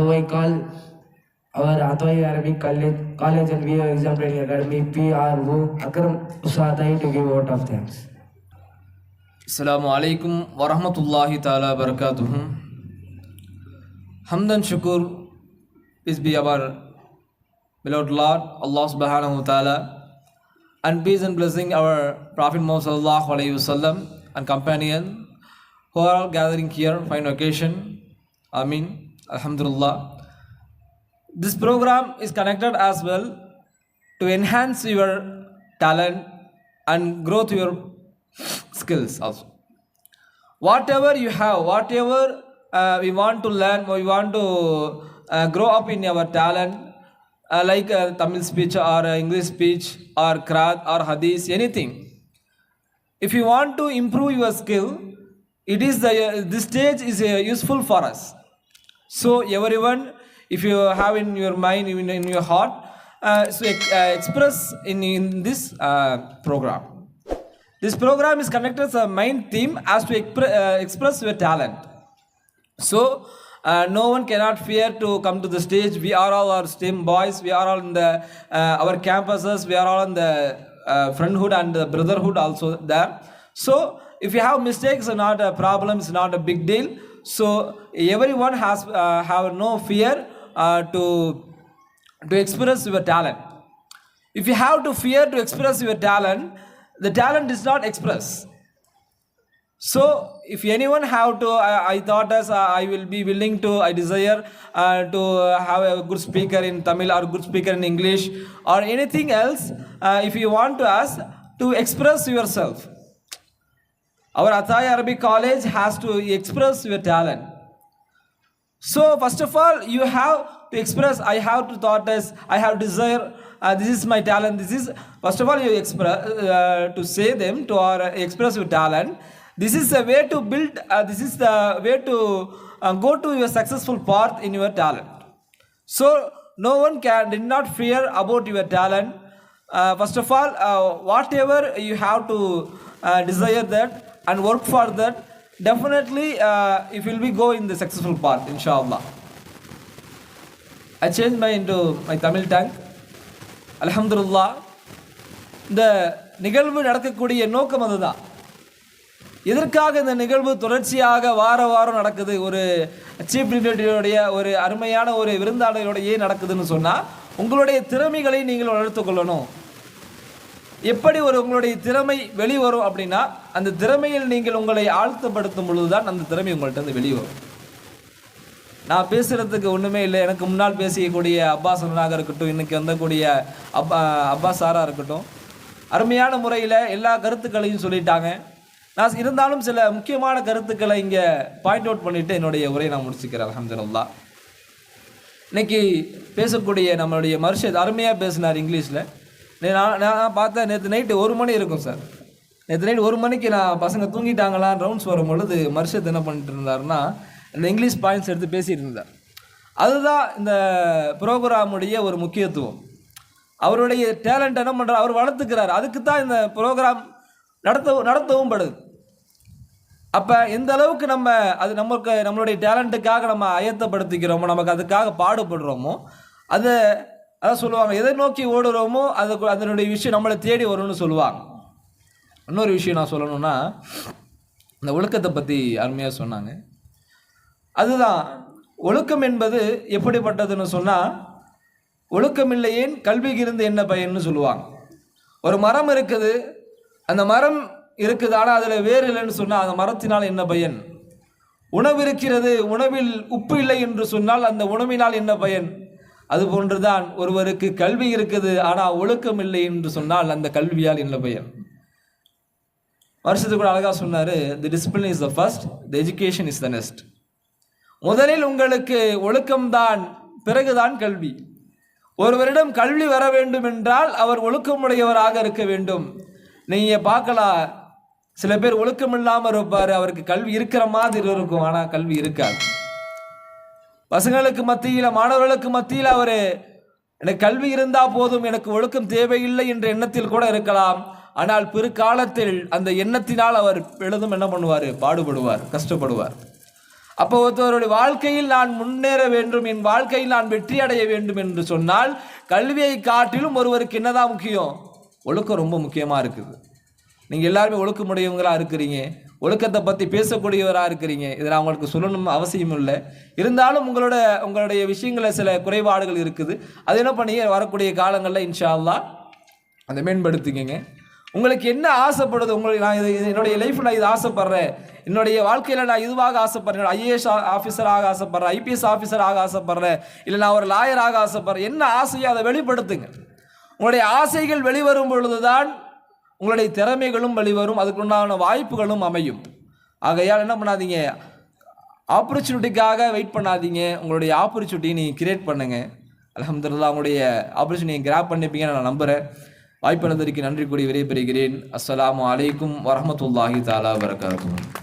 So I call our Athwai Arabic College and VO Exam Training Academy PRO Akram Usadai to give vote of thanks. Assalamu alaikum wa rahmatullahi ta'ala barakatuhu. Hamdan shukur is be our beloved Lord Allah subhanahu wa ta'ala, and peace and blessing our Prophet Muhammad sallallahu alayhi wasallam and companion who are all gathering here for an occasion. Ameen. Alhamdulillah. This program is connected as well to enhance your talent and growth your skills also. Whatever you have, whatever we want to learn, we want to grow up in our talent, like Tamil speech or English speech or Qiraat or Hadith, anything. If you want to improve your skill, it is this stage is useful for us. So everyone, if you have in your mind, in your heart, express in this program. This program is connected as a main theme as to express your talent. So no one cannot fear to come to the stage. We are all our STEM boys. We are all in the our campuses. We are all in the friendhood and the brotherhood also there. So if you have mistakes, not a problem. It's not a big deal. So everyone has have no fear to express your talent. If you have to fear to express your talent, the talent is not expressed. So if anyone have to, I thought as I will be willing to, I desire to have a good speaker in Tamil or good speaker in English or anything else. If you want to ask to express yourself, our Athwai Arabic College has to express your talent. So first of all, you have to express. I have to thought as I have desire. This is my talent. This is first of all you express to say them to or express your talent. This is the way to build. This is the way to go to your successful path in your talent. So no one did not fear about your talent. First of all, whatever you have to desire that and work for that, definitely it will be go in the successful path, inshallah. I changed into my Tamil tongue. Alhamdulillah. இந்த நிகழ்வு நடக்கக்கூடிய நோக்கம் அதுதான். எதற்காக இந்த நிகழ்வு தொடர்ச்சியாக வாரம் நடக்குது, ஒரு சீஃப் டிக்னிட்டரியோடைய ஒரு அருமையான ஒரு விருந்தாளர்களுடைய நடக்குதுன்னு சொன்னால், உங்களுடைய திறமைகளை நீங்கள் வளர்த்து கொள்ளணும். எப்படி உங்களுடைய திறமை வெளிவரும் அப்படின்னா, அந்த திறமையில் நீங்கள் உங்களை ஆழ்த்தப்படுத்தும் பொழுது தான் அந்த திறமை உங்கள்கிட்ட வந்து வெளிவரும். நான் பேசுகிறதுக்கு ஒன்றுமே இல்லை. எனக்கு முன்னால் பேசியக்கூடிய அப்பாஸ் அண்ணனாக இருக்கட்டும், இன்றைக்கி வந்தக்கூடிய அப்பாஸ் சாராக இருக்கட்டும், அருமையான முறையில் எல்லா கருத்துக்களையும் சொல்லிட்டாங்க. நான் இருந்தாலும் சில முக்கியமான கருத்துக்களை இங்கே பாயிண்ட் அவுட் பண்ணிவிட்டு என்னுடைய உரையை நான் முடிச்சுக்கிறேன். அல்ஹம்துலில்லாஹ். இன்றைக்கி பேசக்கூடிய நம்மளுடைய மர்ஷத் அருமையாக பேசினார் இங்கிலீஷில். நான் பார்த்தேன், நேற்று நைட்டு 1 மணி இருக்கும் சார். நேற்று நைட்டு 1 மணிக்கு நான் பசங்க தூங்கிட்டாங்களான்னு ரவுண்ட்ஸ் வரும் பொழுது மர்ஷத் என்ன பண்ணிட்டு இருந்தாருன்னா, இந்த இங்கிலீஷ் பாயிண்ட்ஸ் எடுத்து பேசிகிட்டு இருந்தார். அதுதான் இந்த ப்ரோக்ராமுடைய ஒரு முக்கியத்துவம். அவருடைய டேலண்ட் என்ன பண்ணுறார், அவர் வளர்த்துக்கிறார். அதுக்கு தான் இந்த ப்ரோக்ராம் நடத்தவும் படுது. அப்போ எந்த அளவுக்கு நம்ம அது நம்மளுடைய டேலண்ட்டுக்காக நம்ம ஆயத்தப்படுத்திக்கிறோமோ, நமக்கு அதுக்காக பாடுபடுறோமோ, அதான் சொல்லுவாங்க, எதை நோக்கி ஓடுறோமோ அதனுடைய விஷயம் நம்மளை தேடி வரும்னு சொல்லுவாங்க. இன்னொரு விஷயம் நான் சொல்லணும்னா, இந்த ஒழுக்கத்தை பற்றி அருமையாக சொன்னாங்க. அதுதான் ஒழுக்கம் என்பது எப்படிப்பட்டதுன்னு சொன்னால், ஒழுக்கம் இல்லையேன் கல்விக்கு இருந்து என்ன பயன்னு சொல்லுவாங்க. ஒரு மரம் இருக்குது, அந்த மரம் இருக்குது, ஆனால் அதில் வேறு இல்லைன்னு சொன்னால் அந்த மரத்தினால் என்ன பயன்? உணவு இருக்கிறது, உணவில் உப்பு இல்லை என்று சொன்னால் அந்த உணவினால் என்ன பயன்? அதுபோன்றுதான் ஒருவருக்கு கல்வி இருக்குது, ஆனால் ஒழுக்கம் இல்லை என்று சொன்னால் அந்த கல்வியால் என்ன பயன்? வருஷத்துக்கு கூட அழகாக சொன்னார், the discipline is the first, the education is the next. முதலில் உங்களுக்கு ஒழுக்கம்தான், பிறகுதான் கல்வி. ஒருவரிடம் கல்வி வர வேண்டும் என்றால் அவர் ஒழுக்கமுடையவராக இருக்க வேண்டும். நீங்கள் பார்க்கலாம், சில பேர் ஒழுக்கம் இல்லாமல் இருப்பார், அவருக்கு கல்வி இருக்கிற மாதிரி இருக்கும், ஆனால் கல்வி இருக்காது. பசங்களுக்கு மத்தியில், மாணவர்களுக்கு மத்தியில் அவர் எனக்கு கல்வி இருந்தால் போதும், எனக்கு ஒழுக்கம் தேவையில்லை என்ற எண்ணத்தில் கூட இருக்கலாம். ஆனால் பிற்காலத்தில் அந்த எண்ணத்தினால் அவர் எழுதும் என்ன பண்ணுவார், பாடுபடுவார், கஷ்டப்படுவார். அப்போ ஒருத்தவருடைய வாழ்க்கையில் நான் முன்னேற வேண்டும், என் வாழ்க்கையில் நான் வெற்றி அடைய வேண்டும் என்று சொன்னால் கல்வியை காட்டிலும் ஒருவருக்கு என்னதான் முக்கியம்? ஒழுக்கம் ரொம்ப முக்கியமாக இருக்குது. நீங்கள் எல்லாருமே ஒழுக்கமுடையவங்களாக இருக்கிறீங்க, ஒழுக்கத்தை பற்றி பேசக்கூடியவராக இருக்கிறீங்க. இதை நான் உங்களுக்கு சொல்லணும் அவசியம் இல்லை. இருந்தாலும் உங்களுடைய விஷயங்களில் சில குறைபாடுகள் இருக்குது. அது என்ன பண்ணி வரக்கூடிய காலங்களில் இன்ஷா அல்லாஹ் அதை மேம்படுத்திக்கங்க. உங்களுக்கு என்ன ஆசைப்படுது? உங்களுக்கு நான் என்னுடைய லைஃப்பில் நான் இது ஆசைப்படுறேன், என்னுடைய வாழ்க்கையில் நான் இதுவாக ஆசைப்படுறேன், ஐஏஎஸ் ஆஃபீஸராக ஆசைப்படுறேன், ஐபிஎஸ் ஆஃபீஸராக ஆசைப்படுறேன், இல்லை நான் ஒரு லாயராக ஆசைப்படுறேன், என்ன ஆசையோ அதை வெளிப்படுத்துங்க. உங்களுடைய ஆசைகள் வெளிவரும் பொழுதுதான் உங்களுடைய திறமைகளும் வெளிவரும், அதுக்குண்டான வாய்ப்புகளும் அமையும். ஆகையால் என்ன பண்ணாதீங்க, ஆப்பர்ச்சுனிட்டிக்காக வெயிட் பண்ணாதீங்க, உங்களுடைய ஆப்பர்ச்சுனிட்டியை நீங்கள் கிரியேட் பண்ணுங்கள். அல்ஹம்துலில்லாஹ் உங்களுடைய ஆப்பர்ச்சுனிட்டியை கிராப் பண்ணிப்பீங்கன்னு நான் நம்புகிறேன். வாய்ப்பு நன்றி கூறி விடைபெறுகிறேன். அஸ்ஸலாமு அலைக்கும் வரஹ்மத்துல்லாஹி தஆலா வபரகாத்துஹு.